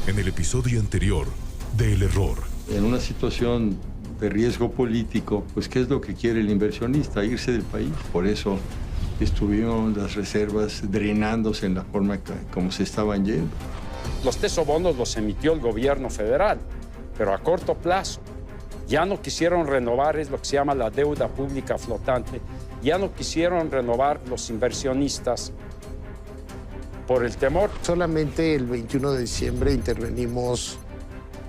en el episodio anterior de El Error. En una situación de riesgo político, pues ¿qué es lo que quiere el inversionista? Irse del país. Por eso estuvieron las reservas drenándose en la forma como se estaban yendo. Los tesobonos los emitió el gobierno federal, pero a corto plazo. Ya no quisieron renovar, es lo que se llama la deuda pública flotante. Ya no quisieron renovar los inversionistas por el temor. Solamente el 21 de diciembre intervenimos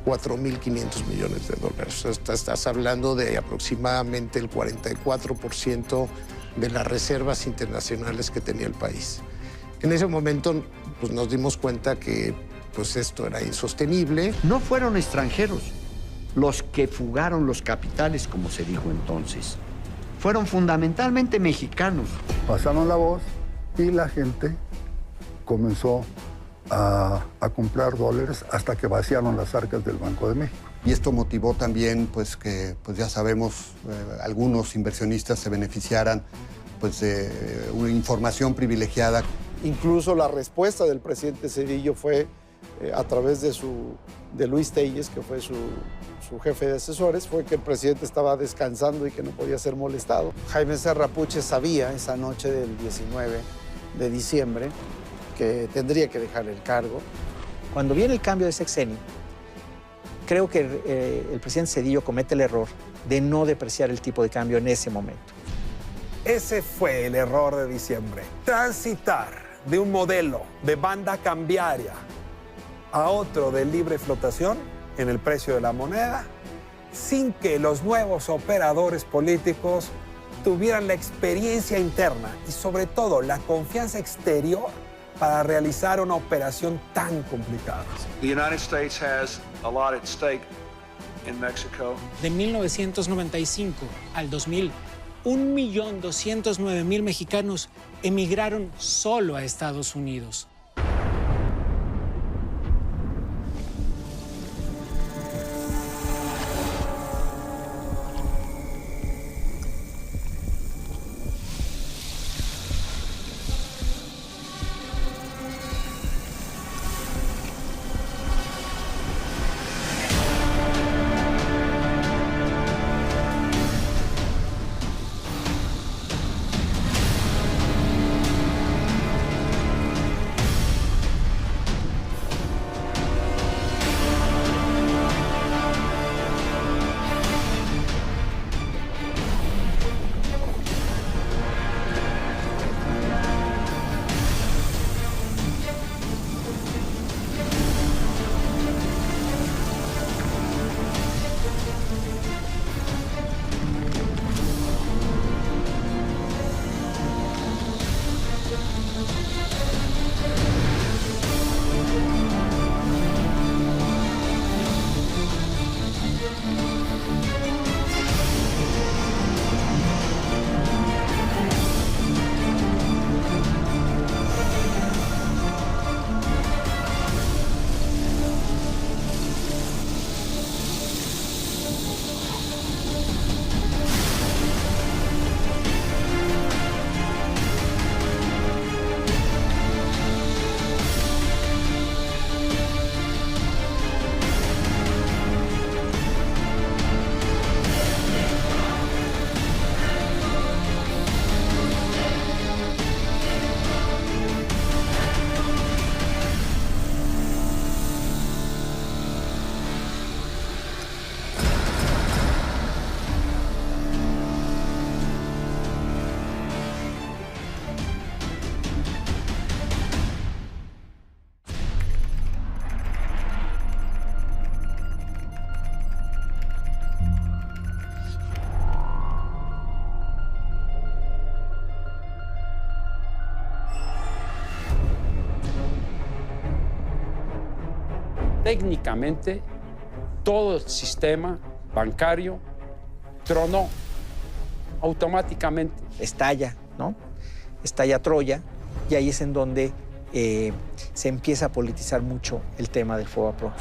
4.500 millones de dólares. Estás hablando de aproximadamente el 44% de las reservas internacionales que tenía el país. En ese momento pues, nos dimos cuenta que pues, esto era insostenible. No fueron extranjeros los que fugaron los capitales, como se dijo entonces. Fueron fundamentalmente mexicanos. Pasaron la voz y la gente comenzó a comprar dólares hasta que vaciaron las arcas del Banco de México. Y esto motivó también pues, que pues, ya sabemos, algunos inversionistas se beneficiaran pues, de una información privilegiada. Incluso la respuesta del presidente Zedillo fue a través de Luis Telles, que fue su jefe de asesores, fue que el presidente estaba descansando y que no podía ser molestado. Jaime Serrapuche sabía esa noche del 19 de diciembre que tendría que dejar el cargo. Cuando viene el cambio de sexenio, creo que el presidente Zedillo comete el error de no depreciar el tipo de cambio en ese momento. Ese fue el error de diciembre. Transitar de un modelo de banda cambiaria a otro de libre flotación en el precio de la moneda, sin que los nuevos operadores políticos tuvieran la experiencia interna y sobre todo la confianza exterior para realizar una operación tan complicada. The United States has a lot at stake in Mexico. De 1995 al 2000, 1.209.000 mexicanos emigraron solo a Estados Unidos. Técnicamente, todo el sistema bancario tronó automáticamente. Estalla, ¿no? Estalla Troya, y ahí es en donde se empieza a politizar mucho el tema del FOBAPROA.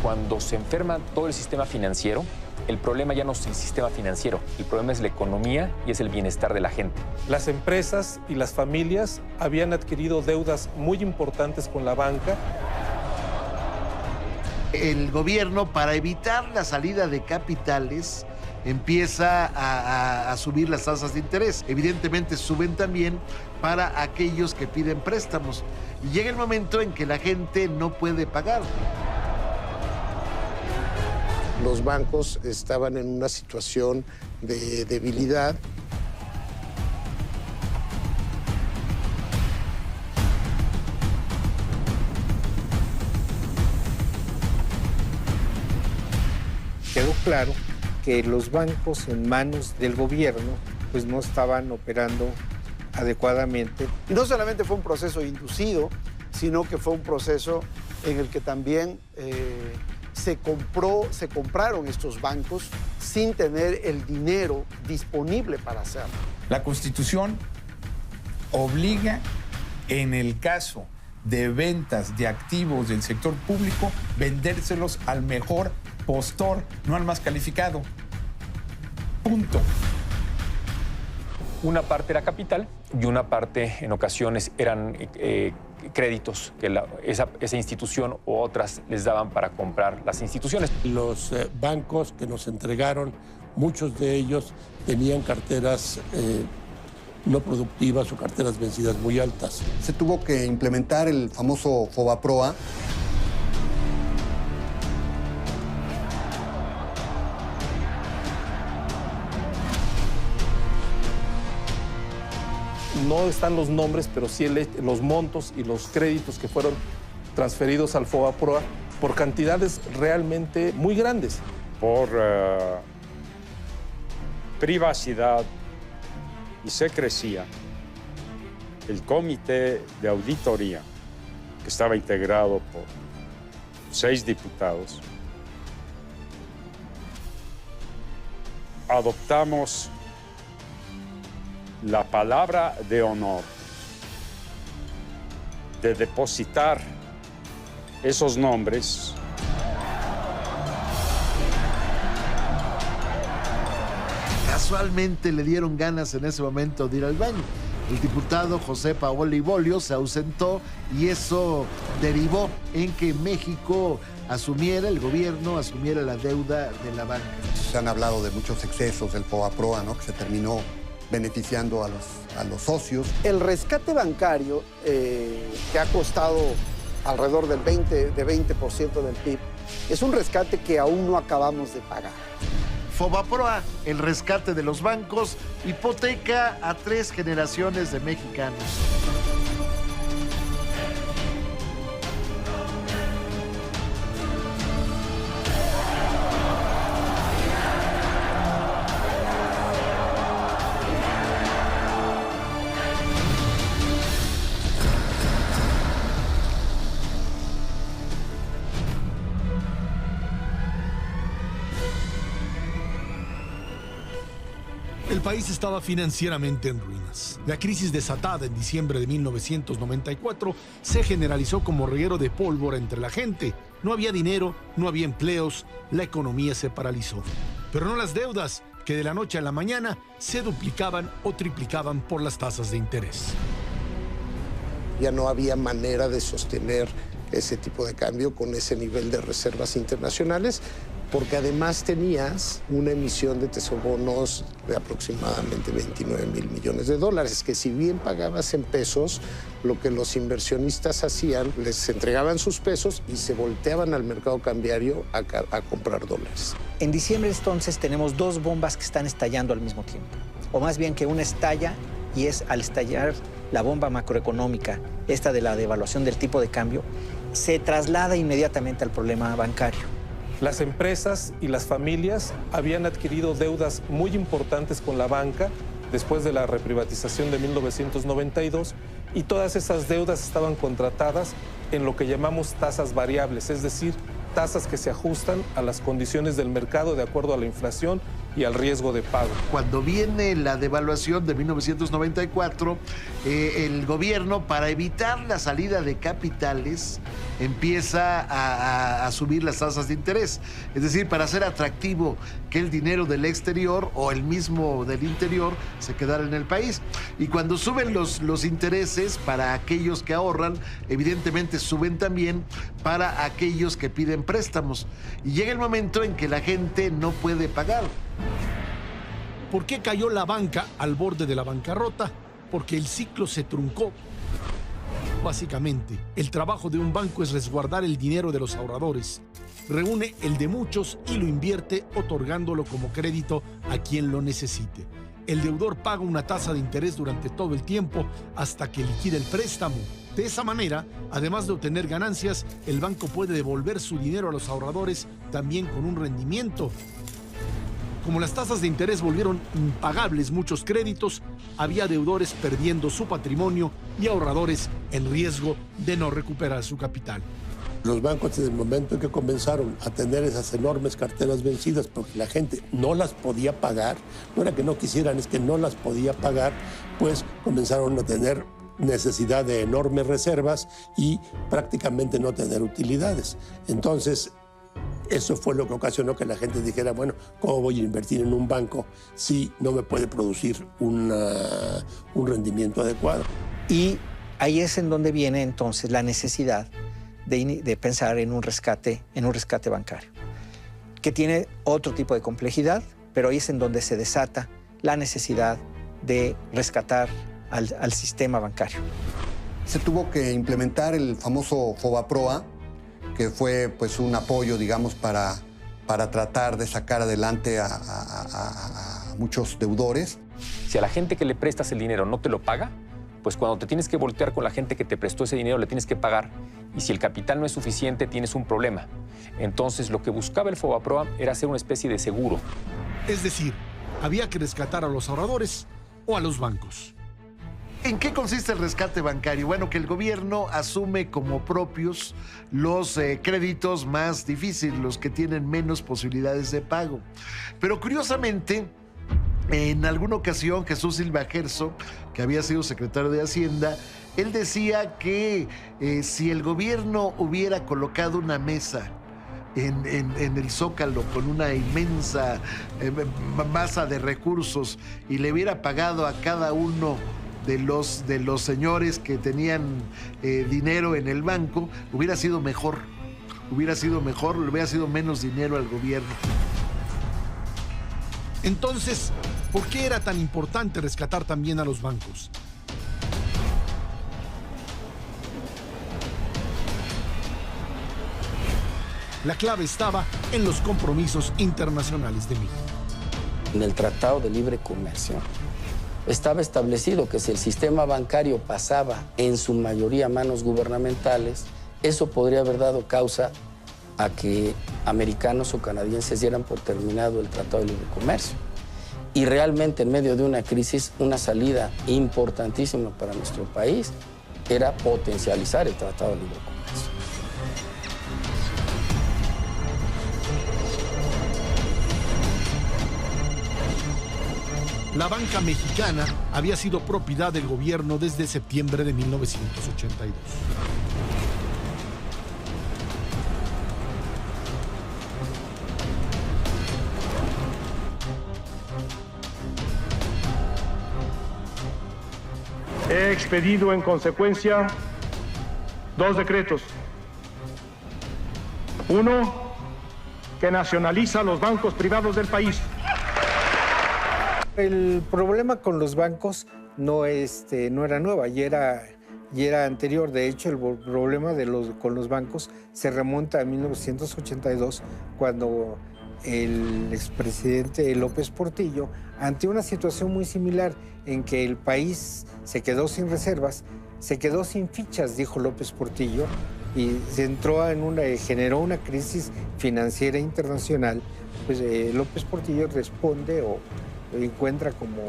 Cuando se enferma todo el sistema financiero, El problema ya no es el sistema financiero, el problema es la economía y es el bienestar de la gente. Las empresas y las familias habían adquirido deudas muy importantes con la banca. El gobierno, para evitar la salida de capitales, empieza a subir las tasas de interés. Evidentemente suben también para aquellos que piden préstamos. Y llega el momento en que la gente no puede pagar. Los bancos estaban en una situación de debilidad. Quedó claro que los bancos en manos del gobierno pues no estaban operando adecuadamente. Y no solamente fue un proceso inducido, sino que fue un proceso en el que también se compraron estos bancos sin tener el dinero disponible para hacerlo. La Constitución obliga, en el caso de ventas de activos del sector público, vendérselos al mejor postor, no al más calificado. Punto. Una parte era capital y una parte, en ocasiones, eran créditos que esa institución u otras les daban para comprar las instituciones. Los bancos que nos entregaron, muchos de ellos tenían carteras no productivas o carteras vencidas muy altas. Se tuvo que implementar el famoso FOBAPROA. No están los nombres, pero sí los montos y los créditos que fueron transferidos al FOBAPROA por cantidades realmente muy grandes. Por privacidad y secrecía, el comité de auditoría, que estaba integrado por 6 diputados, adoptamos la palabra de honor de depositar esos nombres Casualmente le dieron ganas en ese momento de ir al baño. El diputado José Paoli Bolio se ausentó y eso derivó en que México el gobierno asumiera la deuda de la banca. Se han hablado de muchos excesos del FOBAPROA, ¿no? Que se terminó beneficiando a los socios. El rescate bancario, que ha costado alrededor del 20% del PIB, es un rescate que aún no acabamos de pagar. FOBAPROA, el rescate de los bancos, hipoteca a 3 generaciones de mexicanos. El país estaba financieramente en ruinas. La crisis desatada en diciembre de 1994 se generalizó como reguero de pólvora entre la gente. No había dinero, no había empleos, la economía se paralizó. Pero no las deudas, que de la noche a la mañana se duplicaban o triplicaban por las tasas de interés. Ya no había manera de sostener ese tipo de cambio con ese nivel de reservas internacionales, porque además tenías una emisión de tesobonos de aproximadamente 29,000 millones de dólares, que si bien pagabas en pesos, lo que los inversionistas hacían, les entregaban sus pesos y se volteaban al mercado cambiario a comprar dólares. En diciembre entonces tenemos 2 bombas que están estallando al mismo tiempo, o más bien que una estalla y es al estallar la bomba macroeconómica, esta de la devaluación del tipo de cambio, se traslada inmediatamente al problema bancario. Las empresas y las familias habían adquirido deudas muy importantes con la banca después de la reprivatización de 1992 y todas esas deudas estaban contratadas en lo que llamamos tasas variables, es decir, tasas que se ajustan a las condiciones del mercado de acuerdo a la inflación y al riesgo de pago. Cuando viene la devaluación de 1994, el gobierno, para evitar la salida de capitales, empieza a subir las tasas de interés. Es decir, para hacer atractivo que el dinero del exterior o el mismo del interior se quedara en el país. Y cuando suben los intereses para aquellos que ahorran, evidentemente suben también para aquellos que piden préstamos. Y llega el momento en que la gente no puede pagar. ¿Por qué cayó la banca al borde de la bancarrota? Porque el ciclo se truncó. Básicamente, el trabajo de un banco es resguardar el dinero de los ahorradores. Reúne el de muchos y lo invierte otorgándolo como crédito a quien lo necesite. El deudor paga una tasa de interés durante todo el tiempo hasta que liquida el préstamo. De esa manera, además de obtener ganancias, el banco puede devolver su dinero a los ahorradores también con un rendimiento. Como las tasas de interés volvieron impagables muchos créditos, había deudores perdiendo su patrimonio y ahorradores en riesgo de no recuperar su capital. Los bancos, desde el momento en que comenzaron a tener esas enormes carteras vencidas porque la gente no las podía pagar, no era que no quisieran, es que no las podía pagar, pues comenzaron a tener necesidad de enormes reservas y prácticamente no tener utilidades. Entonces, eso fue lo que ocasionó que la gente dijera, bueno, ¿cómo voy a invertir en un banco si no me puede producir un rendimiento adecuado? Y ahí es en donde viene entonces la necesidad de pensar en un rescate bancario, que tiene otro tipo de complejidad, pero ahí es en donde se desata la necesidad de rescatar al sistema bancario. Se tuvo que implementar el famoso FOBAPROA, que fue pues un apoyo, digamos, para tratar de sacar adelante a muchos deudores. Si a la gente que le prestas el dinero no te lo paga, pues cuando te tienes que voltear con la gente que te prestó ese dinero, le tienes que pagar. Y si el capital no es suficiente, tienes un problema. Entonces, lo que buscaba el FOBAPROA era hacer una especie de seguro. Es decir, había que rescatar a los ahorradores o a los bancos. ¿En qué consiste el rescate bancario? Bueno, que el gobierno asume como propios los créditos más difíciles, los que tienen menos posibilidades de pago. Pero curiosamente, en alguna ocasión, Jesús Silva Gerso, que había sido secretario de Hacienda, él decía que si el gobierno hubiera colocado una mesa en el Zócalo con una inmensa masa de recursos y le hubiera pagado a cada uno de los señores que tenían dinero en el banco, hubiera sido mejor. Le hubiera sido menos dinero al gobierno. Entonces, ¿por qué era tan importante rescatar también a los bancos? La clave estaba en los compromisos internacionales de México. En el Tratado de Libre Comercio estaba establecido que si el sistema bancario pasaba en su mayoría a manos gubernamentales, eso podría haber dado causa a que americanos o canadienses dieran por terminado el Tratado de Libre Comercio. Y realmente en medio de una crisis, una salida importantísima para nuestro país era potencializar el Tratado de Libre Comercio. La banca mexicana había sido propiedad del gobierno desde septiembre de 1982. He expedido en consecuencia 2 decretos. Uno, que nacionaliza los bancos privados del país. El problema con los bancos no era nueva, ya era anterior. De hecho, el problema con los bancos se remonta a 1982, cuando el expresidente López Portillo, ante una situación muy similar en que el país se quedó sin reservas, se quedó sin fichas, dijo López Portillo, y generó una crisis financiera internacional, pues López Portillo responde o encuentra como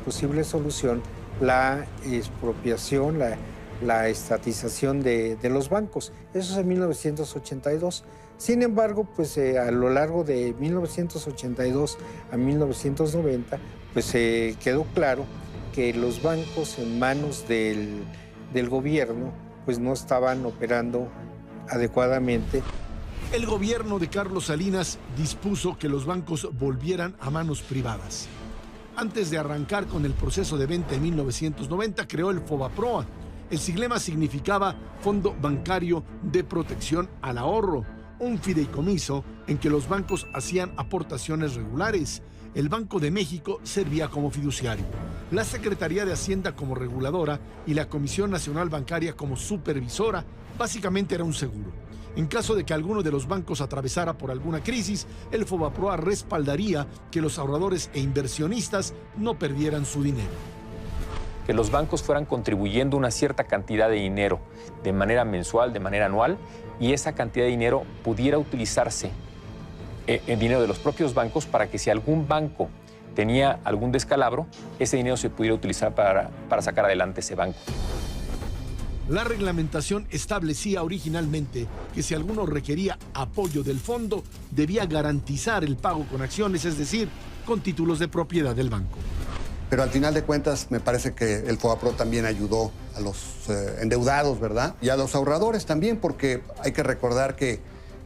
posible solución la expropiación, la estatización de los bancos. Eso es en 1982. Sin embargo, pues a lo largo de 1982 a 1990, pues quedó claro que los bancos en manos del gobierno pues no estaban operando adecuadamente. El gobierno de Carlos Salinas dispuso que los bancos volvieran a manos privadas. Antes de arrancar con el proceso de venta en 1990, creó el FOBAPROA. El siglema significaba Fondo Bancario de Protección al Ahorro, un fideicomiso en que los bancos hacían aportaciones regulares. El Banco de México servía como fiduciario, la Secretaría de Hacienda como reguladora y la Comisión Nacional Bancaria como supervisora. Básicamente era un seguro. En caso de que alguno de los bancos atravesara por alguna crisis, el FOBAPROA respaldaría que los ahorradores e inversionistas no perdieran su dinero. Que los bancos fueran contribuyendo una cierta cantidad de dinero de manera mensual, de manera anual, y esa cantidad de dinero pudiera utilizarse en dinero de los propios bancos para que si algún banco tenía algún descalabro, ese dinero se pudiera utilizar para sacar adelante ese banco. La reglamentación establecía originalmente que si alguno requería apoyo del fondo, debía garantizar el pago con acciones, es decir, con títulos de propiedad del banco. Pero al final de cuentas me parece que el FOBAPRO también ayudó a los endeudados, ¿verdad? Y a los ahorradores también, porque hay que recordar que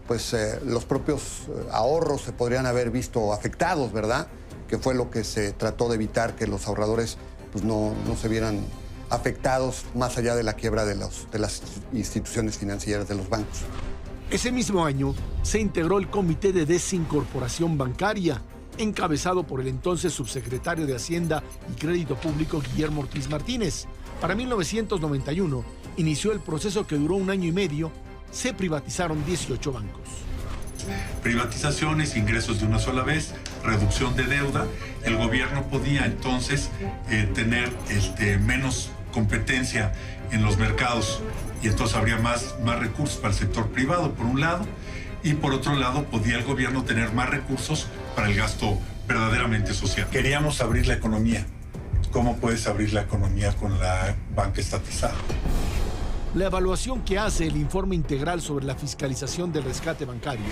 pues, los propios ahorros se podrían haber visto afectados, ¿verdad? Que fue lo que se trató de evitar, que los ahorradores pues, no se vieran afectados más allá de la quiebra de las instituciones financieras, de los bancos. Ese mismo año se integró el Comité de Desincorporación Bancaria, encabezado por el entonces subsecretario de Hacienda y Crédito Público Guillermo Ortiz Martínez. Para 1991 inició el proceso que duró 1 año y medio. Se privatizaron 18 bancos. Privatizaciones, ingresos de una sola vez, reducción de deuda. El gobierno podía entonces tener menos competencia en los mercados y entonces habría más recursos para el sector privado, por un lado, y por otro lado podía el gobierno tener más recursos para el gasto verdaderamente social. Queríamos abrir la economía. ¿Cómo puedes abrir la economía con la banca estatizada? La evaluación que hace el informe integral sobre la fiscalización del rescate bancario,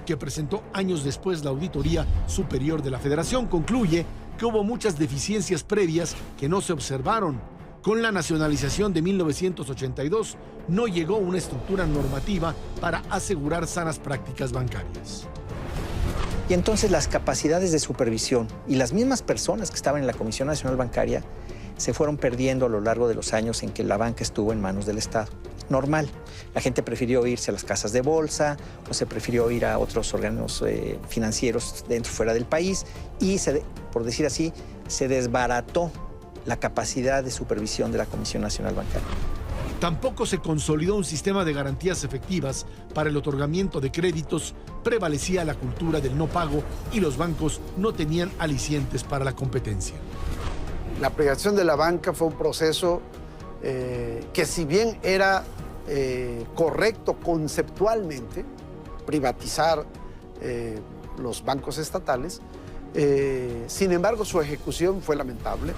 que presentó años después la Auditoría Superior de la Federación, concluye que hubo muchas deficiencias previas que no se observaron. Con la nacionalización de 1982, no llegó una estructura normativa para asegurar sanas prácticas bancarias. Y entonces las capacidades de supervisión y las mismas personas que estaban en la Comisión Nacional Bancaria se fueron perdiendo a lo largo de los años en que la banca estuvo en manos del Estado. Normal. La gente prefirió irse a las casas de bolsa o se prefirió ir a otros órganos financieros dentro y fuera del país y, por decir así, se desbarató la capacidad de supervisión de la Comisión Nacional Bancaria. Tampoco se consolidó un sistema de garantías efectivas para el otorgamiento de créditos, prevalecía la cultura del no pago y los bancos no tenían alicientes para la competencia. La privatización de la banca fue un proceso que si bien era correcto conceptualmente, privatizar los bancos estatales, sin embargo su ejecución fue lamentable.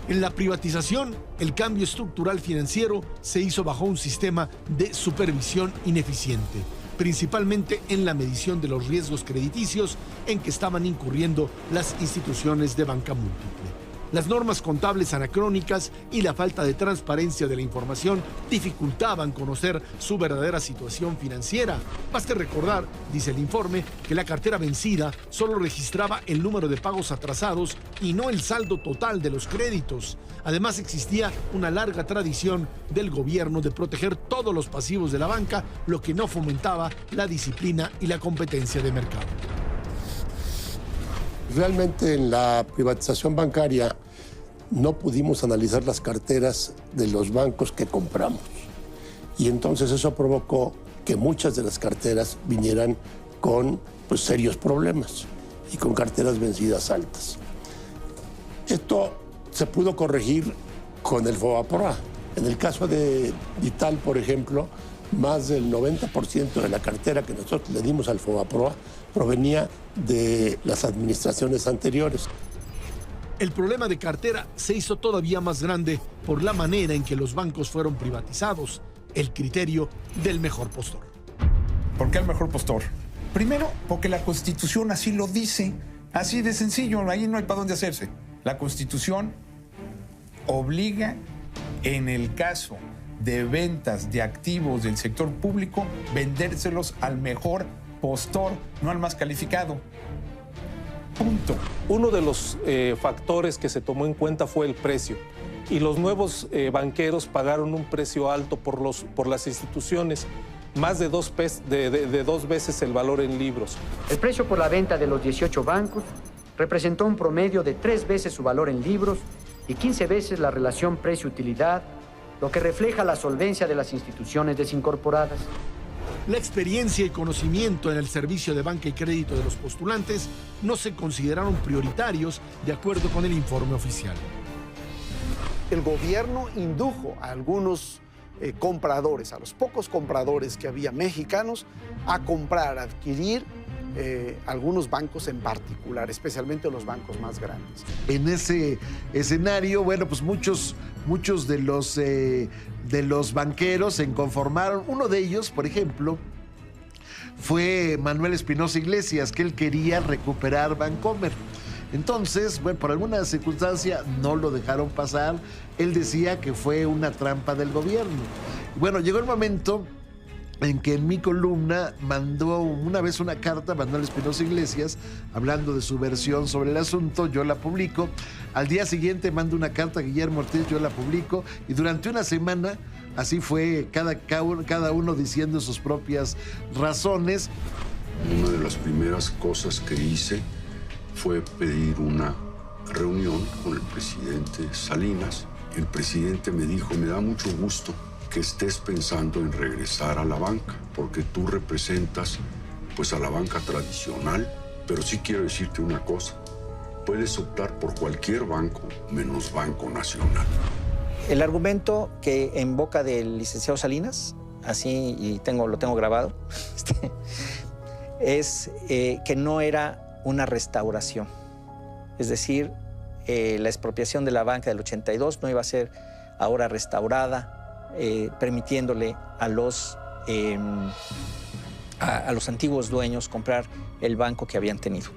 En la privatización, el cambio estructural financiero se hizo bajo un sistema de supervisión ineficiente, principalmente en la medición de los riesgos crediticios en que estaban incurriendo las instituciones de banca múltiple. Las normas contables anacrónicas y la falta de transparencia de la información dificultaban conocer su verdadera situación financiera. Baste recordar, dice el informe, que la cartera vencida solo registraba el número de pagos atrasados y no el saldo total de los créditos. Además, existía una larga tradición del gobierno de proteger todos los pasivos de la banca, lo que no fomentaba la disciplina y la competencia de mercado. Realmente en la privatización bancaria no pudimos analizar las carteras de los bancos que compramos. Y entonces eso provocó que muchas de las carteras vinieran con serios problemas y con carteras vencidas altas. Esto se pudo corregir con el FOBAPROA. En el caso de Vital, por ejemplo, más del 90% de la cartera que nosotros le dimos al FOBAPROA provenía de las administraciones anteriores. El problema de cartera se hizo todavía más grande por la manera en que los bancos fueron privatizados, el criterio del mejor postor. ¿Por qué el mejor postor? Primero, porque la Constitución así lo dice, así de sencillo, ahí no hay para dónde hacerse. La Constitución obliga, en el caso de ventas de activos del sector público, vendérselos al mejor postor, no al más calificado. Punto. Uno de los factores que se tomó en cuenta fue el precio. Y los nuevos banqueros pagaron un precio alto por las instituciones, más de dos veces el valor en libros. El precio por la venta de los 18 bancos representó un promedio de 3 veces su valor en libros y 15 veces la relación precio-utilidad, lo que refleja la solvencia de las instituciones desincorporadas. La experiencia y conocimiento en el servicio de banca y crédito de los postulantes no se consideraron prioritarios de acuerdo con el informe oficial. El gobierno indujo a algunos compradores, a los pocos compradores que había mexicanos, a comprar, a adquirir algunos bancos en particular, especialmente los bancos más grandes. En ese escenario, bueno, pues muchos de los banqueros se inconformaron. Uno de ellos, por ejemplo, fue Manuel Espinosa Iglesias, que él quería recuperar Bancomer. Entonces, bueno, por alguna circunstancia no lo dejaron pasar. Él decía que fue una trampa del gobierno. Bueno, llegó el momento en que en mi columna mandó una vez una carta a Manuel Espinosa Iglesias hablando de su versión sobre el asunto. Yo la publico. Al día siguiente mando una carta a Guillermo Ortiz, yo la publico. Y durante una semana, así fue cada uno diciendo sus propias razones. Una de las primeras cosas que hice fue pedir una reunión con el presidente Salinas. El presidente me dijo, me da mucho gusto que estés pensando en regresar a la banca, porque tú representas pues a la banca tradicional, pero sí quiero decirte una cosa, puedes optar por cualquier banco menos Banco Nacional. El argumento que en boca del licenciado Salinas, así y lo tengo grabado, es que no era una restauración. Es decir, la expropiación de la banca del 82 no iba a ser ahora restaurada, permitiéndole a los antiguos dueños comprar el banco que habían tenido.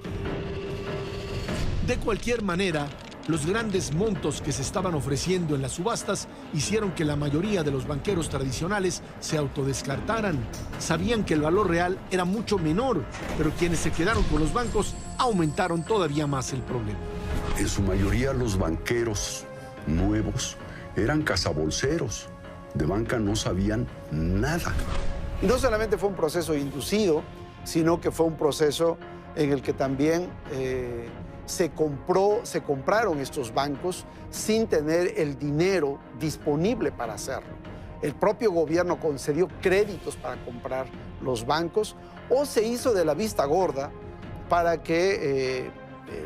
De cualquier manera, los grandes montos que se estaban ofreciendo en las subastas hicieron que la mayoría de los banqueros tradicionales se autodescartaran. Sabían que el valor real era mucho menor, pero quienes se quedaron con los bancos aumentaron todavía más el problema. En su mayoría los banqueros nuevos eran cazabolseros. De banca no sabían nada. Y no solamente fue un proceso inducido, sino que fue un proceso en el que también se compraron estos bancos sin tener el dinero disponible para hacerlo. El propio gobierno concedió créditos para comprar los bancos o se hizo de la vista gorda para que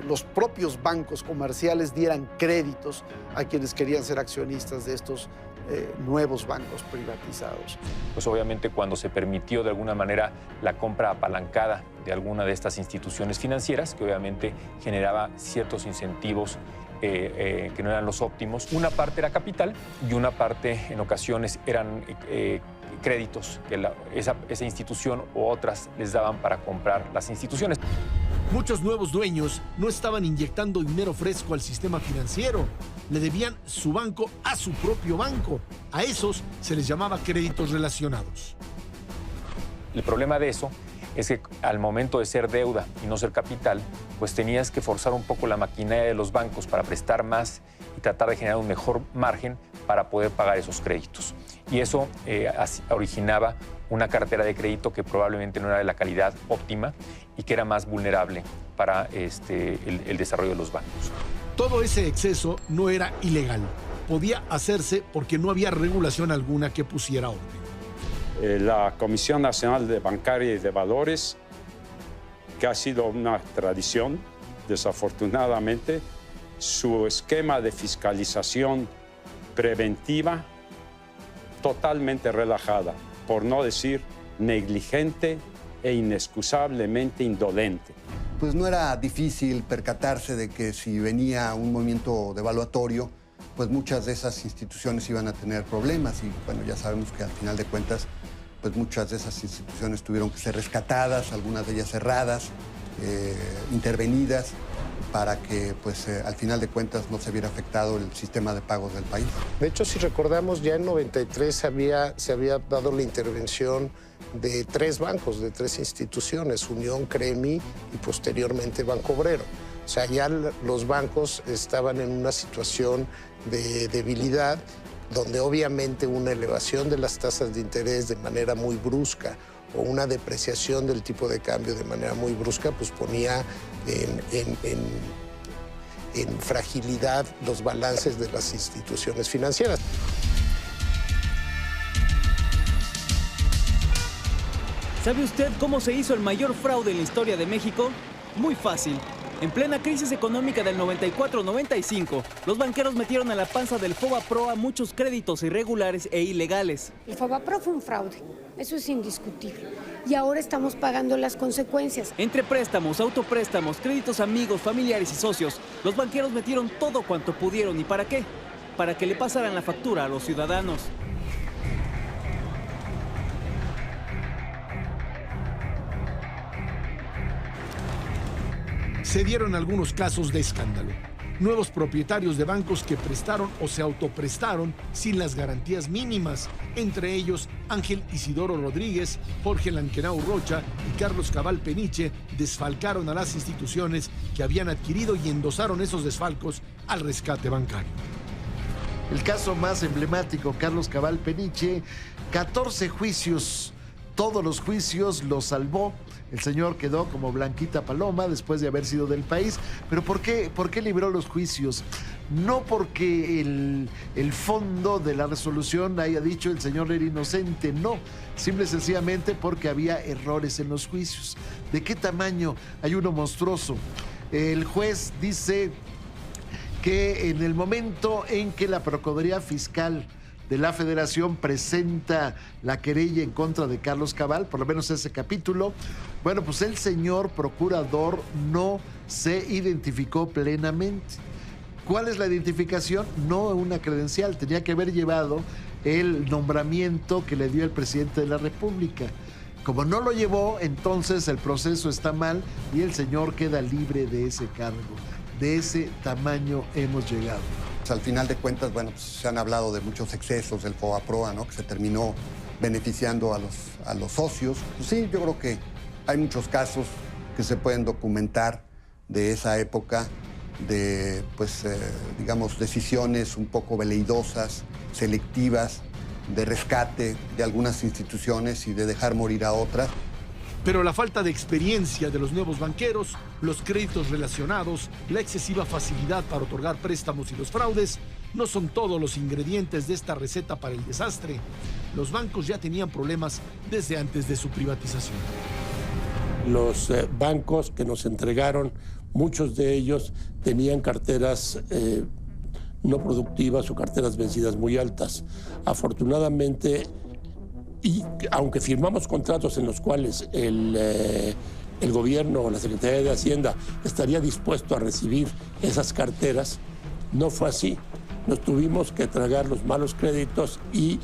los propios bancos comerciales dieran créditos a quienes querían ser accionistas de estos nuevos bancos privatizados. Pues obviamente cuando se permitió de alguna manera la compra apalancada de alguna de estas instituciones financieras, que obviamente generaba ciertos incentivos que no eran los óptimos, una parte era capital y una parte en ocasiones eran créditos que esa institución u otras les daban para comprar las instituciones. Muchos nuevos dueños no estaban inyectando dinero fresco al sistema financiero. Le debían su banco a su propio banco. A esos se les llamaba créditos relacionados. El problema de eso es que al momento de ser deuda y no ser capital, pues tenías que forzar un poco la maquinaria de los bancos para prestar más y tratar de generar un mejor margen para poder pagar esos créditos. Y eso originaba una cartera de crédito que probablemente no era de la calidad óptima y que era más vulnerable para el desarrollo de los bancos. Todo ese exceso no era ilegal. Podía hacerse porque no había regulación alguna que pusiera orden. La Comisión Nacional de Bancaria y de Valores, que ha sido una tradición, desafortunadamente, su esquema de fiscalización preventiva totalmente relajada, por no decir negligente e inexcusablemente indolente. Pues no era difícil percatarse de que si venía un movimiento devaluatorio, pues muchas de esas instituciones iban a tener problemas y bueno, ya sabemos que al final de cuentas, pues muchas de esas instituciones tuvieron que ser rescatadas, algunas de ellas cerradas, intervenidas. para que pues, al final de cuentas no se viera afectado el sistema de pagos del país. De hecho, si recordamos, ya en 93 se había dado la intervención de 3 bancos, de 3 instituciones, Unión, Cremi y posteriormente Banco Obrero. O sea, ya los bancos estaban en una situación de debilidad, donde obviamente una elevación de las tasas de interés de manera muy brusca o una depreciación del tipo de cambio de manera muy brusca, pues ponía en fragilidad los balances de las instituciones financieras. ¿Sabe usted cómo se hizo el mayor fraude en la historia de México? Muy fácil. En plena crisis económica del 94-95, los banqueros metieron a la panza del FOBAPROA muchos créditos irregulares e ilegales. El FOBAPROA fue un fraude, eso es indiscutible. Y ahora estamos pagando las consecuencias. Entre préstamos, autopréstamos, créditos amigos, familiares y socios, los banqueros metieron todo cuanto pudieron. ¿Y para qué? Para que le pasaran la factura a los ciudadanos. Se dieron algunos casos de escándalo. Nuevos propietarios de bancos que prestaron o se autoprestaron sin las garantías mínimas, entre ellos Ángel Isidoro Rodríguez, Jorge Lankenau Rocha y Carlos Cabal Peniche, desfalcaron a las instituciones que habían adquirido y endosaron esos desfalcos al rescate bancario. El caso más emblemático, Carlos Cabal Peniche, 14 juicios, todos los juicios los salvó. El señor quedó como Blanquita Paloma después de haber sido del país. ¿Pero por qué libró los juicios? No porque el fondo de la resolución haya dicho el señor era inocente, no. Simple y sencillamente porque había errores en los juicios. ¿De qué tamaño? Hay uno monstruoso. El juez dice que en el momento en que la Procuraduría Fiscal de la Federación presenta la querella en contra de Carlos Cabal, por lo menos ese capítulo, bueno, pues el señor procurador no se identificó plenamente. ¿Cuál es la identificación? No una credencial, tenía que haber llevado el nombramiento que le dio el presidente de la República. Como no lo llevó, entonces el proceso está mal y el señor queda libre de ese cargo. De ese tamaño hemos llegado. Pues al final de cuentas, bueno, pues se han hablado de muchos excesos del FOBAPROA, ¿no? Que se terminó beneficiando a los socios. Pues sí, yo creo que hay muchos casos que se pueden documentar de esa época, de, pues, digamos, decisiones un poco veleidosas, selectivas, de rescate de algunas instituciones y de dejar morir a otras. Pero la falta de experiencia de los nuevos banqueros, los créditos relacionados, la excesiva facilidad para otorgar préstamos y los fraudes no son todos los ingredientes de esta receta para el desastre. Los bancos ya tenían problemas desde antes de su privatización. Los bancos que nos entregaron, muchos de ellos tenían carteras no productivas o carteras vencidas muy altas. Afortunadamente, y aunque firmamos contratos en los cuales el gobierno o la Secretaría de Hacienda estaría dispuesto a recibir esas carteras, no fue así. Nos tuvimos que tragar los malos créditos y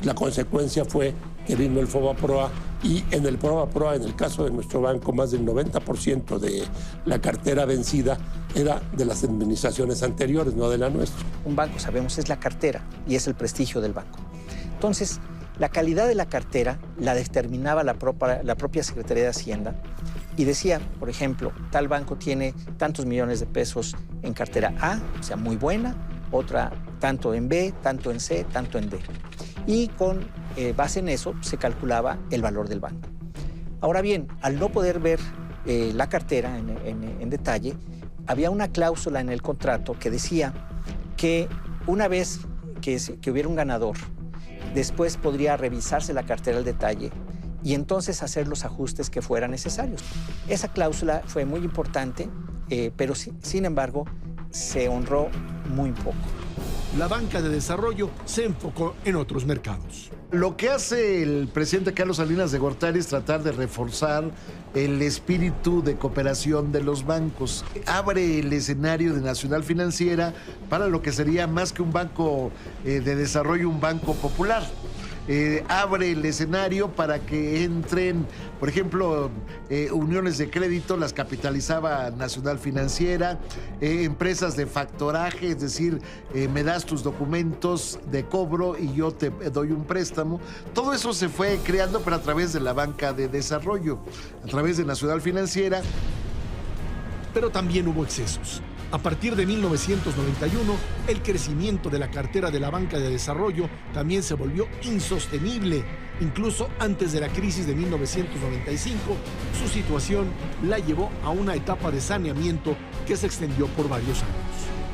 la consecuencia fue que vino el FOBAPROA y en el FOBAPROA, en el caso de nuestro banco, más del 90% de la cartera vencida era de las administraciones anteriores, no de la nuestra. Un banco, sabemos, es la cartera y es el prestigio del banco. Entonces, la calidad de la cartera la determinaba la propia Secretaría de Hacienda y decía, por ejemplo, tal banco tiene tantos millones de pesos en cartera A, o sea, muy buena, otra tanto en B, tanto en C, tanto en D. Y con base en eso se calculaba el valor del banco. Ahora bien, al no poder ver la cartera en detalle, había una cláusula en el contrato que decía que una vez que hubiera un ganador, después podría revisarse la cartera al detalle y entonces hacer los ajustes que fueran necesarios. Esa cláusula fue muy importante, pero sin embargo se honró muy poco. La banca de desarrollo se enfocó en otros mercados. Lo que hace el presidente Carlos Salinas de Gortari es tratar de reforzar el espíritu de cooperación de los bancos. Abre el escenario de Nacional Financiera para lo que sería más que un banco de desarrollo, un banco popular. abre el escenario para que entren, por ejemplo, uniones de crédito, las capitalizaba Nacional Financiera, empresas de factoraje, es decir, me das tus documentos de cobro y yo te doy un préstamo. Todo eso se fue creando, pero a través de la banca de desarrollo, a través de Nacional Financiera. Pero también hubo excesos. A partir de 1991, el crecimiento de la cartera de la banca de desarrollo también se volvió insostenible. Incluso antes de la crisis de 1995, su situación la llevó a una etapa de saneamiento que se extendió por varios años.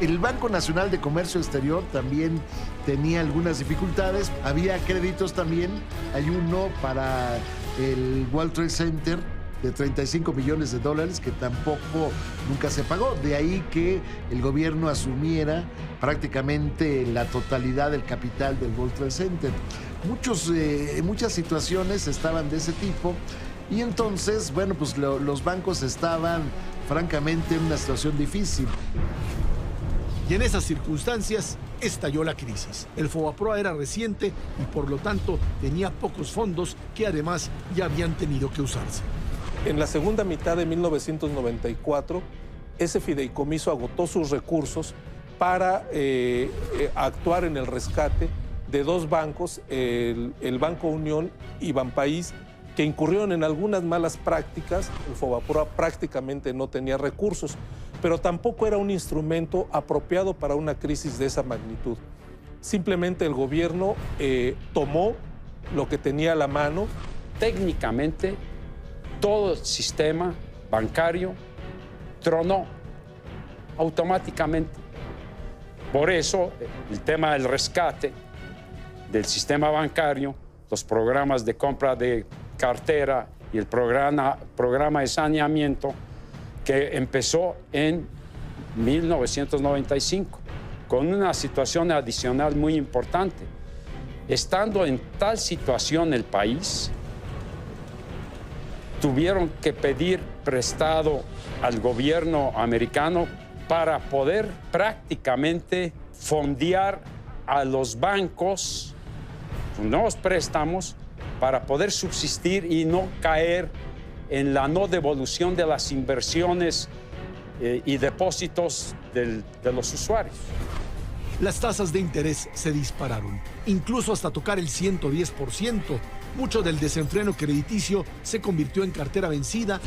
El Banco Nacional de Comercio Exterior también tenía algunas dificultades. Había créditos también. Hay uno para el World Trade Center de $35 millones que tampoco nunca se pagó. De ahí que el gobierno asumiera prácticamente la totalidad del capital del World Trade Center. Muchas situaciones estaban de ese tipo y entonces, bueno, pues los bancos estaban francamente en una situación difícil. Y en esas circunstancias estalló la crisis. El FOBAPROA era reciente y por lo tanto tenía pocos fondos que además ya habían tenido que usarse. En la segunda mitad de 1994, ese fideicomiso agotó sus recursos para actuar en el rescate de dos bancos, el Banco Unión y Banpaís, que incurrieron en algunas malas prácticas. El FOBAPROA prácticamente no tenía recursos, pero tampoco era un instrumento apropiado para una crisis de esa magnitud. Simplemente el gobierno tomó lo que tenía a la mano. Técnicamente, todo el sistema bancario tronó automáticamente. Por eso, el tema del rescate del sistema bancario, los programas de compra de cartera y el programa de saneamiento que empezó en 1995, con una situación adicional muy importante. Estando en tal situación el país, tuvieron que pedir prestado al gobierno americano para poder prácticamente fondear a los bancos nuevos préstamos para poder subsistir y no caer en la no devolución de las inversiones y depósitos de los usuarios. Las tasas de interés se dispararon, incluso hasta tocar el 110%. Mucho del desenfreno crediticio se convirtió en cartera vencida,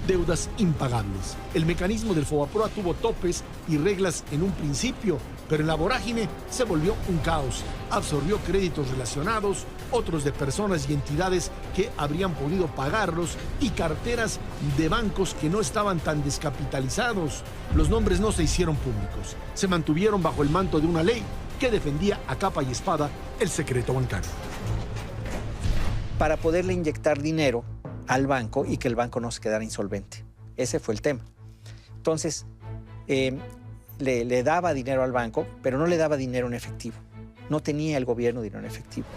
deudas impagables. El mecanismo del FOBAPROA tuvo topes y reglas en un principio, pero en la vorágine se volvió un caos. Absorbió créditos relacionados, otros de personas y entidades que habrían podido pagarlos y carteras de bancos que no estaban tan descapitalizados. Los nombres no se hicieron públicos, se mantuvieron bajo el manto de una ley que defendía a capa y espada el secreto bancario. Para poderle inyectar dinero al banco y que el banco no se quedara insolvente. Ese fue el tema. Entonces, le daba dinero al banco, pero no le daba dinero en efectivo. No tenía el gobierno dinero en efectivo.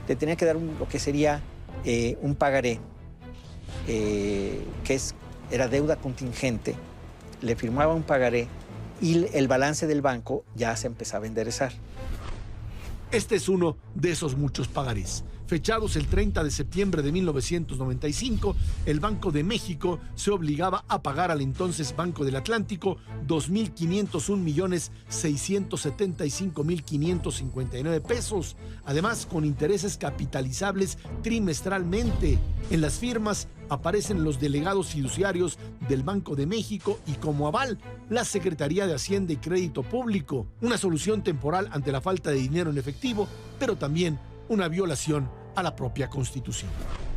Le tenía que dar lo que sería un pagaré, era deuda contingente. Le firmaba un pagaré y el balance del banco ya se empezaba a enderezar. Este es uno de esos muchos pagarés. Fechados el 30 de septiembre de 1995, el Banco de México se obligaba a pagar al entonces Banco del Atlántico 2.501.675.559 pesos, además con intereses capitalizables trimestralmente. En las firmas aparecen los delegados fiduciarios del Banco de México y como aval, la Secretaría de Hacienda y Crédito Público. Una solución temporal ante la falta de dinero en efectivo, pero también una violación a la propia Constitución.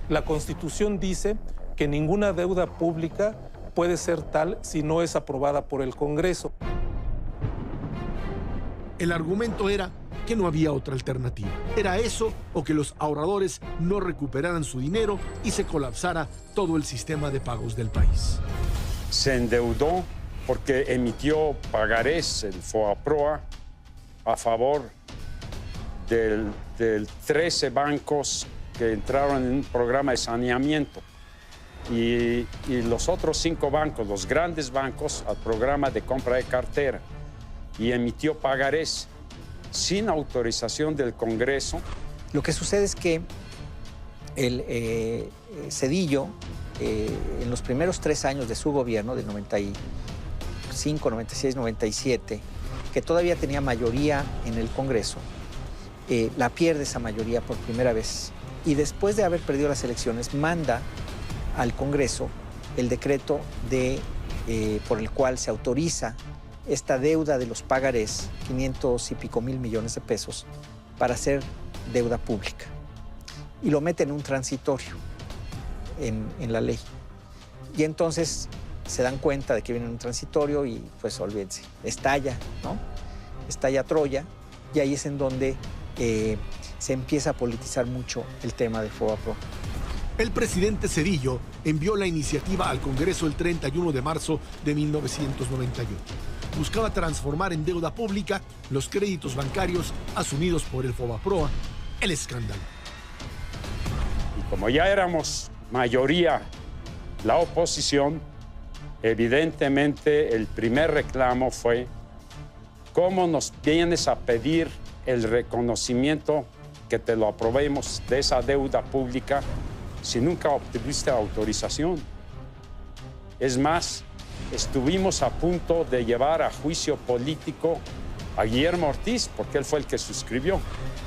La Constitución dice que ninguna deuda pública puede ser tal si no es aprobada por el Congreso. El argumento era que no había otra alternativa. Era eso o que los ahorradores no recuperaran su dinero y se colapsara todo el sistema de pagos del país. Se endeudó porque emitió pagarés, el FOBAPROA, a favor del 13 bancos que entraron en un programa de saneamiento y los otros 5 bancos, los grandes bancos, al programa de compra de cartera, y emitió pagarés sin autorización del Congreso Lo que sucede es que el Zedillo, en los primeros 3 años de su gobierno, del 95, 96, 97, que todavía tenía mayoría en el Congreso, la pierde esa mayoría por primera vez. Y después de haber perdido las elecciones, manda al Congreso el decreto por el cual se autoriza esta deuda de los pagarés, 500 y pico mil millones de pesos, para hacer deuda pública. Y lo mete en un transitorio en la ley. Y entonces se dan cuenta de que viene un transitorio y pues olvídense, estalla, ¿no? Estalla Troya, y ahí es en donde se empieza a politizar mucho el tema del FOBAPROA. El presidente Zedillo envió la iniciativa al Congreso el 31 de marzo de 1998. Buscaba transformar en deuda pública los créditos bancarios asumidos por el FOBAPROA, el escándalo. Y como ya éramos mayoría la oposición, evidentemente el primer reclamo fue: ¿cómo nos vienes a pedir el reconocimiento que te lo aprobemos de esa deuda pública si nunca obtuviste autorización? Es más, estuvimos a punto de llevar a juicio político a Guillermo Ortiz, porque él fue el que suscribió.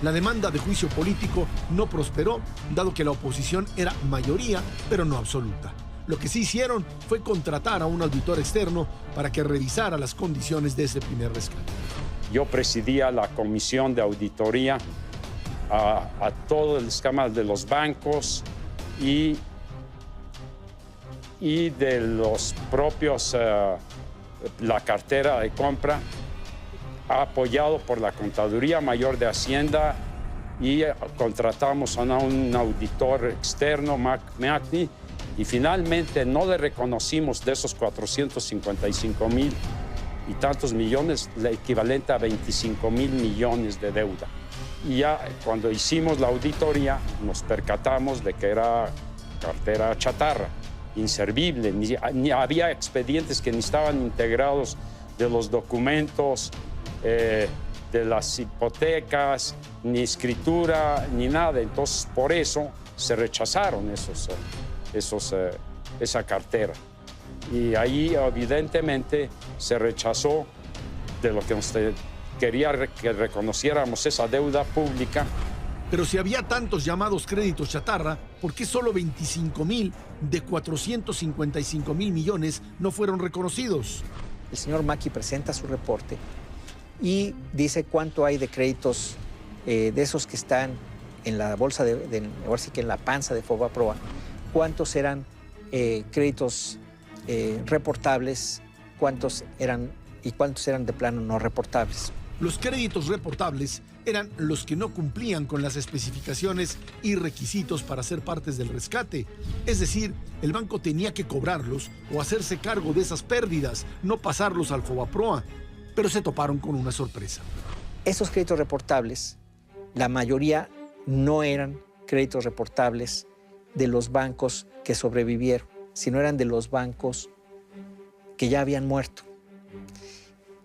La demanda de juicio político no prosperó, dado que la oposición era mayoría, pero no absoluta. Lo que sí hicieron fue contratar a un auditor externo para que revisara las condiciones de ese primer rescate. Yo presidía la comisión de auditoría a todo el esquema de los bancos y de los propios, la cartera de compra, apoyado por la Contaduría Mayor de Hacienda, y contratamos a un auditor externo, McNamee, y finalmente no le reconocimos de esos 455,000 y tantos millones, el equivalente a 25,000 millones de deuda. Y ya cuando hicimos la auditoría nos percatamos de que era cartera chatarra, inservible, ni había expedientes que ni estaban integrados de los documentos, de las hipotecas, ni escritura, ni nada. Entonces, por eso se rechazaron esa cartera. Y ahí, evidentemente, se rechazó de lo que nos quería que reconociéramos esa deuda pública. Pero si había tantos llamados créditos chatarra, ¿por qué solo 25,000 de 455,000 millones no fueron reconocidos? El señor Maki presenta su reporte y dice cuánto hay de créditos de esos que están en la bolsa ahora sí que en la panza de FOBAPROA, cuántos eran créditos reportables, cuántos eran de plano no reportables. Los créditos reportables eran los que no cumplían con las especificaciones y requisitos para ser partes del rescate. Es decir, el banco tenía que cobrarlos o hacerse cargo de esas pérdidas, no pasarlos al FOBAPROA. Pero se toparon con una sorpresa. Esos créditos reportables, la mayoría no eran créditos reportables de los bancos que sobrevivieron, sino eran de los bancos que ya habían muerto.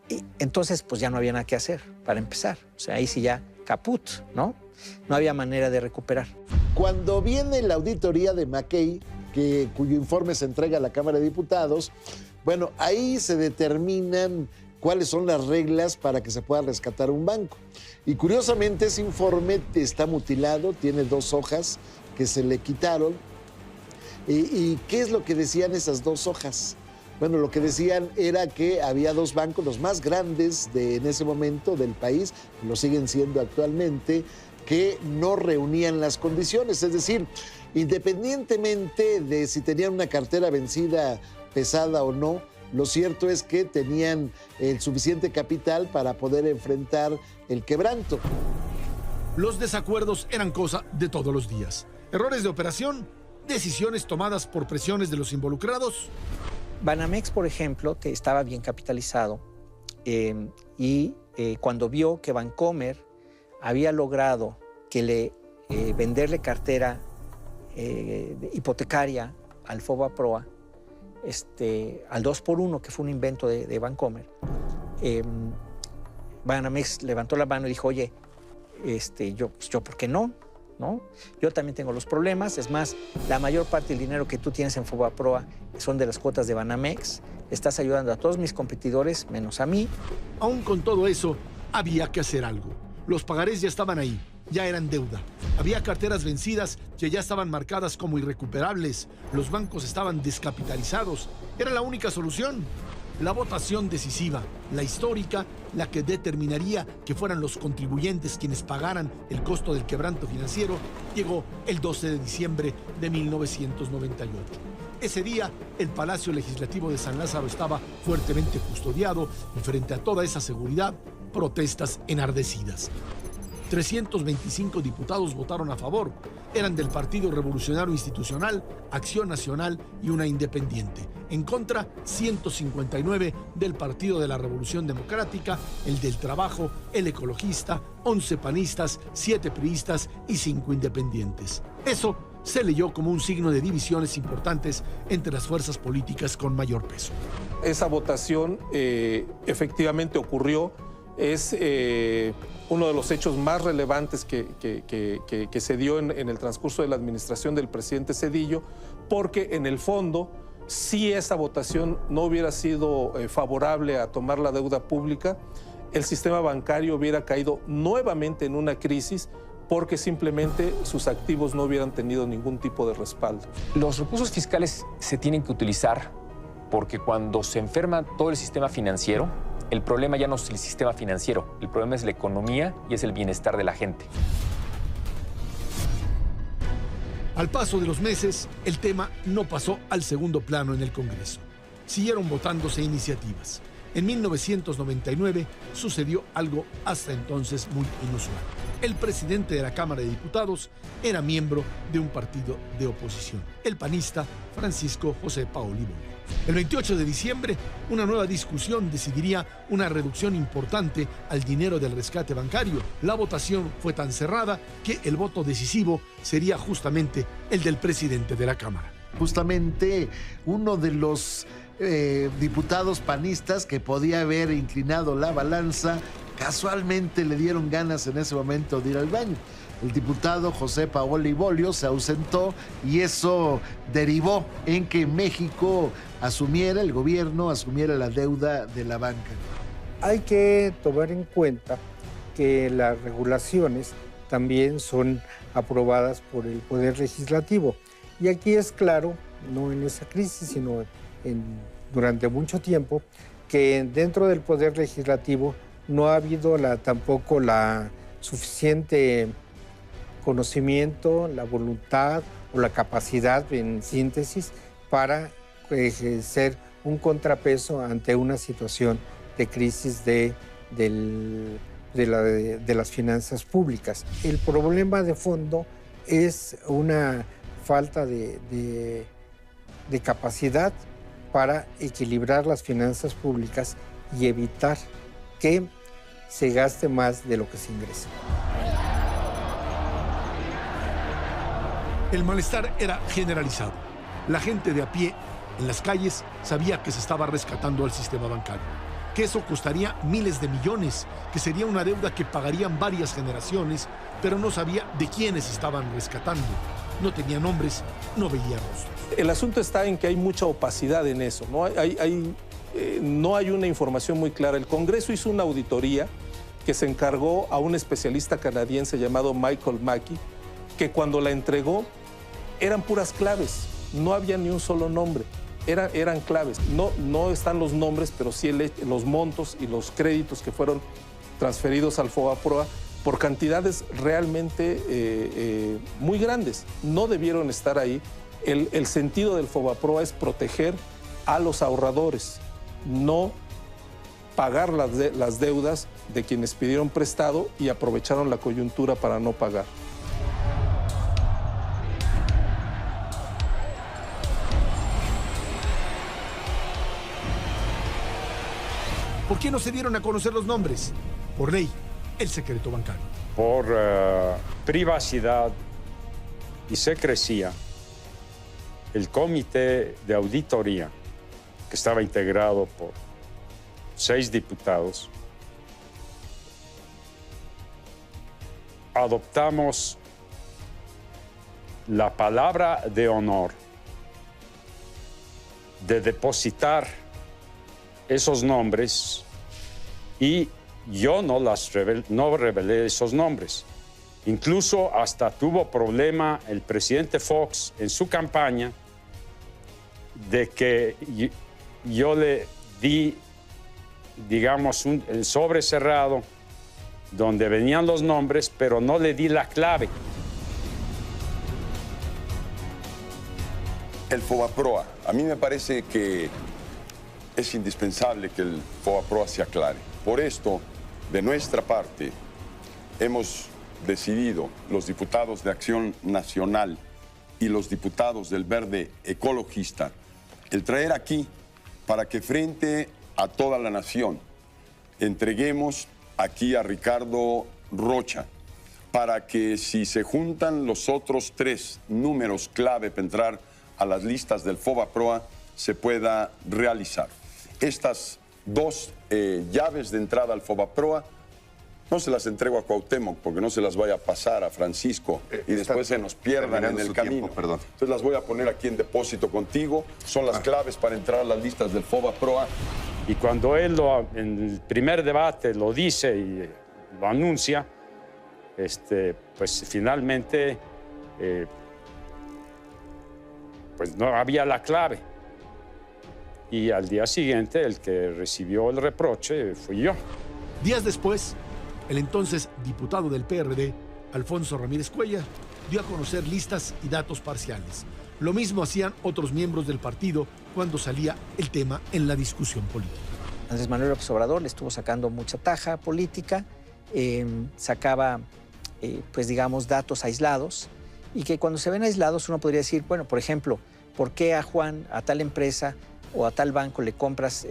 Y entonces, pues ya no había nada que hacer, para empezar. O sea, ahí sí ya caput, ¿no? No había manera de recuperar. Cuando viene la auditoría de McKay, cuyo informe se entrega a la Cámara de Diputados, bueno, ahí se determinan cuáles son las reglas para que se pueda rescatar un banco. Y curiosamente ese informe está mutilado, tiene 2 hojas que se le quitaron. ¿Y qué es lo que decían esas 2 hojas? Bueno, lo que decían era que había 2 bancos, los más grandes en ese momento del país, lo siguen siendo actualmente, que no reunían las condiciones. Es decir, independientemente de si tenían una cartera vencida pesada o no, lo cierto es que tenían el suficiente capital para poder enfrentar el quebranto. Los desacuerdos eran cosa de todos los días. Errores de operación, decisiones tomadas por presiones de los involucrados. Banamex, por ejemplo, que estaba bien capitalizado, cuando vio que Bancomer había logrado venderle cartera hipotecaria al FOBAPROA, al 2x1, que fue un invento de Bancomer, Banamex levantó la mano y dijo, oye, yo ¿por qué no? ¿no? Yo también tengo los problemas. Es más, la mayor parte del dinero que tú tienes en Fobaproa son de las cuotas de Banamex. Estás ayudando a todos mis competidores, menos a mí. Aún con todo eso, había que hacer algo. Los pagarés ya estaban ahí, ya eran deuda. Había carteras vencidas que ya estaban marcadas como irrecuperables. Los bancos estaban descapitalizados. Era la única solución. La votación decisiva, la histórica, la que determinaría que fueran los contribuyentes quienes pagaran el costo del quebranto financiero, llegó el 12 de diciembre de 1998. Ese día, el Palacio Legislativo de San Lázaro estaba fuertemente custodiado y frente a toda esa seguridad, protestas enardecidas. 325 diputados votaron a favor. Eran del Partido Revolucionario Institucional, Acción Nacional y una independiente. En contra, 159 del Partido de la Revolución Democrática, el del Trabajo, el Ecologista, 11 panistas, 7 priistas y 5 independientes. Eso se leyó como un signo de divisiones importantes entre las fuerzas políticas con mayor peso. Esa votación efectivamente ocurrió. Es uno de los hechos más relevantes que se dio en el transcurso de la administración del presidente Zedillo, porque en el fondo, si esa votación no hubiera sido favorable a tomar la deuda pública, el sistema bancario hubiera caído nuevamente en una crisis porque simplemente sus activos no hubieran tenido ningún tipo de respaldo. Los recursos fiscales se tienen que utilizar porque cuando se enferma todo el sistema financiero, el problema ya no es el sistema financiero, el problema es la economía y es el bienestar de la gente. Al paso de los meses, el tema no pasó al segundo plano en el Congreso. Siguieron votándose iniciativas. En 1999 sucedió algo hasta entonces muy inusual. El presidente de la Cámara de Diputados era miembro de un partido de oposición, el panista Francisco José Paoli Bolio. El 28 de diciembre, una nueva discusión decidiría una reducción importante al dinero del rescate bancario. La votación fue tan cerrada que el voto decisivo sería justamente el del presidente de la Cámara. Justamente uno de los diputados panistas que podía haber inclinado la balanza, casualmente le dieron ganas en ese momento de ir al baño. El diputado José Paoli Bolio se ausentó y eso derivó en que México asumiera, el gobierno asumiera la deuda de la banca. Hay que tomar en cuenta que las regulaciones también son aprobadas por el Poder Legislativo. Y aquí es claro, no en esa crisis, sino durante mucho tiempo, que dentro del Poder Legislativo no ha habido tampoco la suficiente conocimiento, la voluntad o la capacidad, en síntesis, para ejercer un contrapeso ante una situación de crisis de las finanzas públicas. El problema de fondo es una falta de capacidad para equilibrar las finanzas públicas y evitar que se gaste más de lo que se ingresa. El malestar era generalizado. La gente de a pie en las calles sabía que se estaba rescatando al sistema bancario, que eso costaría miles de millones, que sería una deuda que pagarían varias generaciones, pero no sabía de quiénes estaban rescatando. No tenía nombres, no veía rostros. El asunto está en que hay mucha opacidad en eso, ¿no? No hay una información muy clara. El Congreso hizo una auditoría que se encargó a un especialista canadiense llamado Michael Mackey, que cuando la entregó eran puras claves, no había ni un solo nombre, eran claves. No están los nombres, pero sí los montos y los créditos que fueron transferidos al Fobaproa por cantidades realmente muy grandes. No debieron estar ahí. El sentido del Fobaproa es proteger a los ahorradores, no pagar las deudas de quienes pidieron prestado y aprovecharon la coyuntura para no pagar. ¿Por qué no se dieron a conocer los nombres? Por ley, el secreto bancario. Por privacidad y secrecía, el comité de auditoría, que estaba integrado por 6 diputados, adoptamos la palabra de honor de depositar esos nombres y yo no revelé esos nombres. Incluso hasta tuvo problema el presidente Fox en su campaña de que yo le di, digamos, el sobre cerrado donde venían los nombres, pero no le di la clave. El FOBAPROA. A mí me parece que es indispensable que el FOBAPROA se aclare. Por esto, de nuestra parte, hemos decidido, los diputados de Acción Nacional y los diputados del Verde Ecologista, el traer aquí para que frente a toda la nación entreguemos aquí a Ricardo Rocha para que si se juntan los otros 3 números clave para entrar a las listas del FOBAPROA se pueda realizar. Estas 2 llaves de entrada al FOBAPROA no se las entrego a Cuauhtémoc porque no se las vaya a pasar a Francisco y después se nos pierdan en el camino. Entonces las voy a poner aquí en depósito contigo. Son las claves para entrar a las listas del FOBAPROA. Y cuando él en el primer debate lo dice y lo anuncia, pues finalmente pues no había la clave. Y al día siguiente el que recibió el reproche fui yo. Días después, el entonces diputado del PRD, Alfonso Ramírez Cuellar, dio a conocer listas y datos parciales. Lo mismo hacían otros miembros del partido cuando salía el tema en la discusión política. Andrés Manuel López Obrador le estuvo sacando mucha taja política, sacaba, pues digamos, datos aislados, y que cuando se ven aislados uno podría decir, bueno, por ejemplo, ¿por qué a Juan, a tal empresa o a tal banco le compras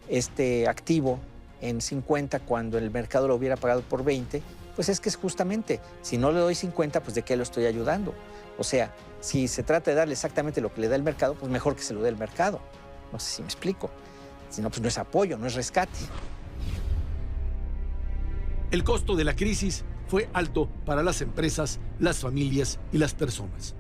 este activo en 50 cuando el mercado lo hubiera pagado por 20? Pues es que es justamente, si no le doy 50, pues ¿de qué lo estoy ayudando? O sea, si se trata de darle exactamente lo que le da el mercado, pues mejor que se lo dé el mercado. No sé si me explico. Si no, pues no es apoyo, no es rescate. El costo de la crisis fue alto para las empresas, las familias y las personas.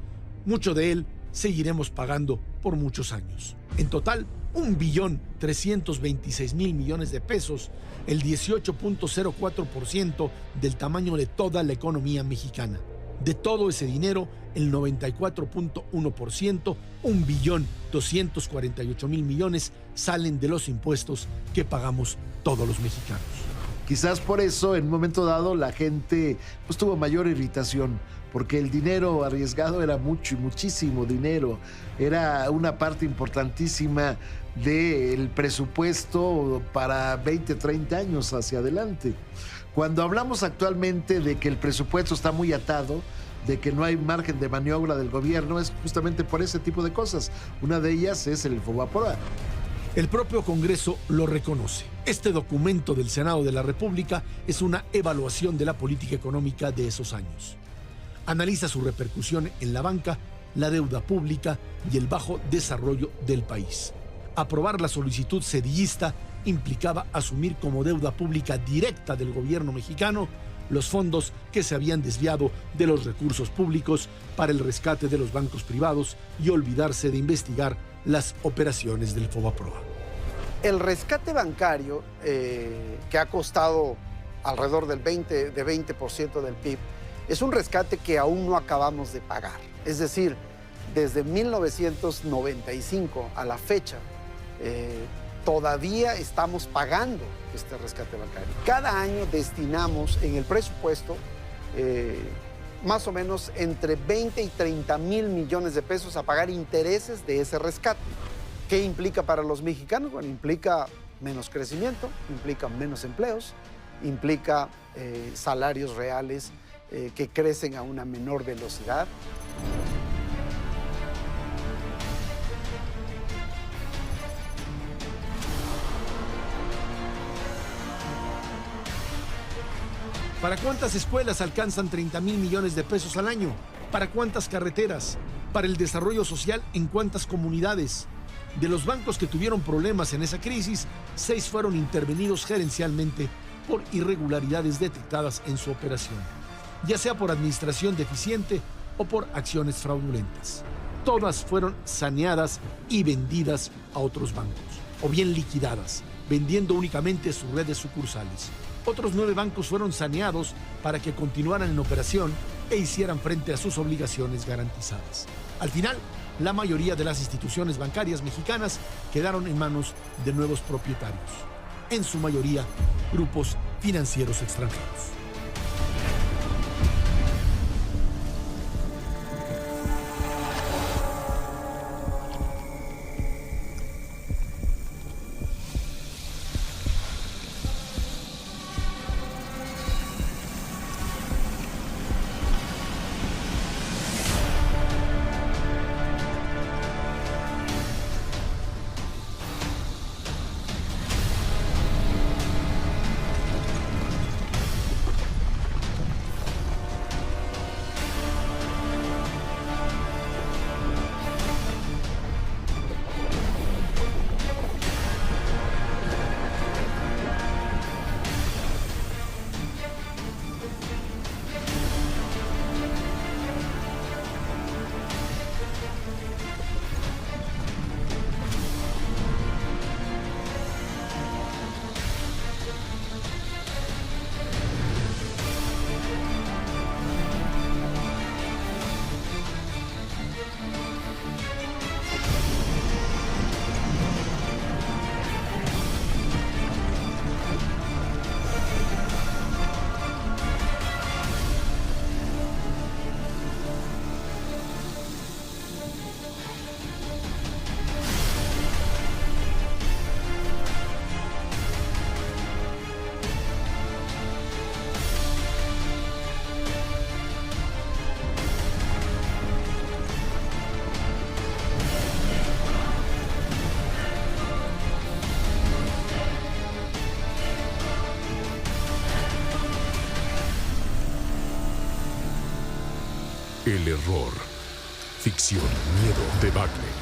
Mucho de él seguiremos pagando por muchos años. En total, 1.326.000 millones de pesos, el 18.04% del tamaño de toda la economía mexicana. De todo ese dinero, el 94.1%, 1.248.000 millones, salen de los impuestos que pagamos todos los mexicanos. Quizás por eso, en un momento dado, la gente pues, tuvo mayor irritación, porque el dinero arriesgado era muchísimo dinero. Era una parte importantísima del presupuesto para 20, 30 años hacia adelante. Cuando hablamos actualmente de que el presupuesto está muy atado, de que no hay margen de maniobra del gobierno, es justamente por ese tipo de cosas. Una de ellas es el FOBAPROA. El propio Congreso lo reconoce. Este documento del Senado de la República es una evaluación de la política económica de esos años. Analiza su repercusión en la banca, la deuda pública y el bajo desarrollo del país. Aprobar la solicitud sedillista implicaba asumir como deuda pública directa del gobierno mexicano los fondos que se habían desviado de los recursos públicos para el rescate de los bancos privados y olvidarse de investigar las operaciones del FOBAPROA. El rescate bancario, que ha costado alrededor del 20% del PIB, es un rescate que aún no acabamos de pagar. Es decir, desde 1995 a la fecha, todavía estamos pagando este rescate bancario. Cada año destinamos en el presupuesto más o menos entre 20 y 30 mil millones de pesos a pagar intereses de ese rescate. ¿Qué implica para los mexicanos? Bueno, implica menos crecimiento, implica menos empleos, implica salarios reales que crecen a una menor velocidad. ¿Para cuántas escuelas alcanzan 30 mil millones de pesos al año? ¿Para cuántas carreteras? ¿Para el desarrollo social en cuántas comunidades? De los bancos que tuvieron problemas en esa crisis, 6 fueron intervenidos gerencialmente por irregularidades detectadas en su operación, ya sea por administración deficiente o por acciones fraudulentas. Todas fueron saneadas y vendidas a otros bancos, o bien liquidadas, vendiendo únicamente su red de sucursales. Otros 9 bancos fueron saneados para que continuaran en operación e hicieran frente a sus obligaciones garantizadas. Al final, la mayoría de las instituciones bancarias mexicanas quedaron en manos de nuevos propietarios, en su mayoría grupos financieros extranjeros. El error. Ficción, miedo, debacle.